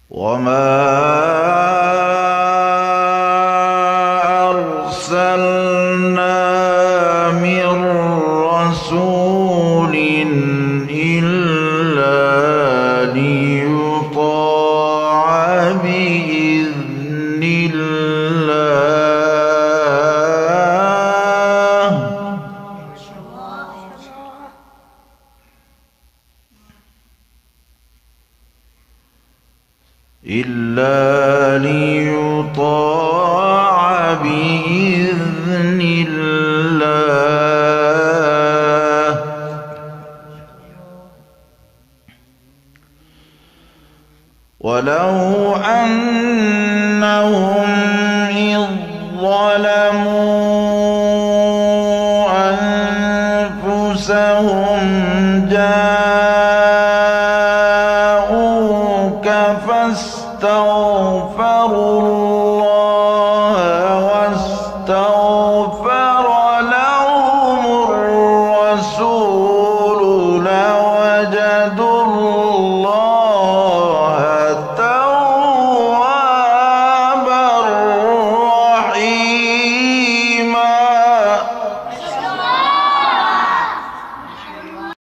وما أرسلنا من رسول إلا ليطاع بإذن الله ولو أنهم إذ ظلموا أنفسهم جاءوك فاستغفروا